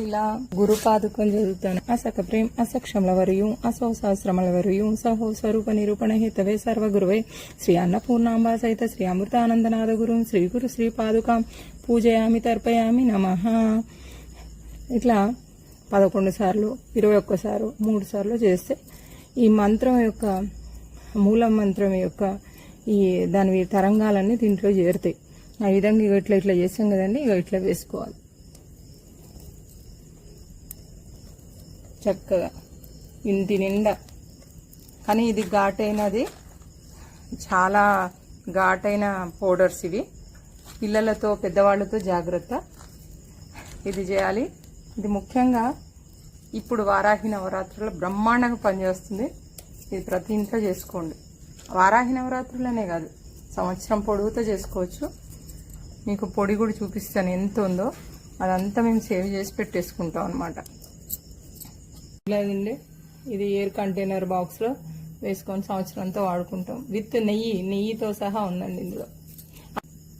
ఇలా గురు పాదుకం చదువుతాను. అసక ప్రేమ్ అసక్షమల వరియు అసో సహస్రమల వరియు సహో స్వరూప నిరూపణ హితవే సర్వగురువే శ్రీ అన్నపూర్ణాంబా సహిత శ్రీ అమృతానందనాథ గురు శ్రీ గురు శ్రీ పాదుకాం పూజయామి తర్పయామి నమః. ఇట్లా 11 సార్లు 21 సార్లు 3 సార్లు చేస్తే ఈ మంత్రం యొక్క మూల మంత్రం యొక్క ఈ దాని తరంగాలన్నీ దీంట్లో చేరుతాయి. ఆ విధంగా ఇక ఇట్లా చేస్తాం కదండి, ఇక ఇట్లా వేసుకోవాలి చక్కగా ఇంటి నిండా. కానీ ఇది ఘాటైనది, చాలా ఘాటైన పౌడర్స్ ఇవి. పిల్లలతో పెద్దవాళ్ళతో జాగ్రత్త ఇది చేయాలి. ఇది ముఖ్యంగా ఇప్పుడు వారాహి నవరాత్రుల్లో బ్రహ్మాండంగా పనిచేస్తుంది. ఇది ప్రతి ఇంట్లో చేసుకోండి. వారాహి నవరాత్రులనే కాదు, సంవత్సరం పొడుగుతో చేసుకోవచ్చు. మీకు పొడి కూడా చూపిస్తాను ఎంత ఉందో. అదంతా మేము సేవ్ చేసి పెట్టేసుకుంటాం అనమాట. ఇలాగండి, ఇది ఎయిర్ కంటైనర్ బాక్స్లో వేసుకొని సంవత్సరం అంతా వాడుకుంటాం. విత్ నెయ్యితో సహా ఉందండి ఇందులో.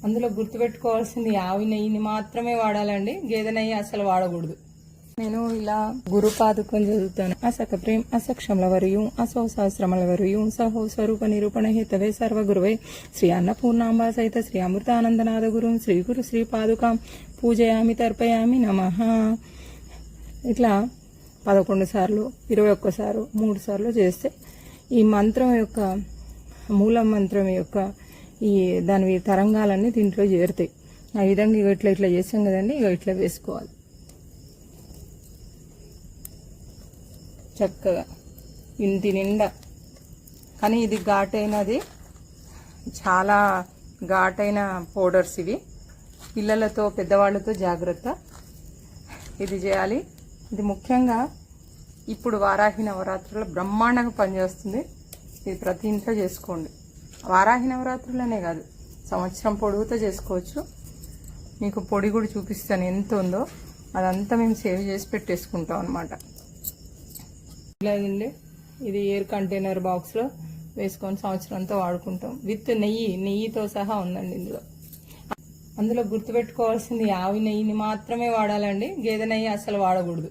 అందులో గుర్తుపెట్టుకోవాల్సింది ఆవు నెయ్యిని మాత్రమే వాడాలండి, గేదె నెయ్యి అసలు వాడకూడదు. నేను ఇలా గురు పాదుకం చదువుతాను. అసక ప్రేమ్ అసక్షమల వరియు అసో సహస్రమల వరియు సహో స్వరూప నిరూపణ హితవే సర్వగురువే శ్రీ అన్నపూర్ణాంబా సహిత శ్రీ అమృతానందనాథ గురు శ్రీ గురు శ్రీ పాదుకాం పూజయామి తర్పయామి నమః. ఇట్లా 11 సార్లు 21 సార్లు 3 సార్లు చేస్తే ఈ మంత్రం యొక్క మూల మంత్రం యొక్క ఈ దాని తరంగాలన్నీ దీంట్లో చేరుతాయి. ఆ విధంగా ఇక ఇట్లా చేస్తాం కదండి, ఇక ఇట్లా వేసుకోవాలి చక్కగా ఇంటి నిండా. కానీ ఇది ఘాటైనది, చాలా ఘాటైన పౌడర్స్ ఇవి. పిల్లలతో పెద్దవాళ్ళతో జాగ్రత్త ఇది చేయాలి. ఇది ముఖ్యంగా ఇప్పుడు వారాహి నవరాత్రుల్లో బ్రహ్మాండంగా పనిచేస్తుంది. ఇది ప్రతి ఇంట్లో చేసుకోండి. వారాహి నవరాత్రులనే కాదు, సంవత్సరం పొడుగుతో చేసుకోవచ్చు. మీకు పొడి కూడా చూపిస్తాను ఎంత ఉందో. అదంతా మేము సేవ్ చేసి పెట్టేసుకుంటాం అనమాట. ఇలాగండి, ఇది ఎయిర్ కంటైనర్ బాక్స్లో వేసుకొని సంవత్సరం అంతా వాడుకుంటాం. విత్ నెయ్యితో సహా ఉందండి ఇందులో. అందులో గుర్తుపెట్టుకోవాల్సింది ఆవు నెయ్యిని మాత్రమే వాడాలండి, గేదె నెయ్యి అసలు వాడకూడదు.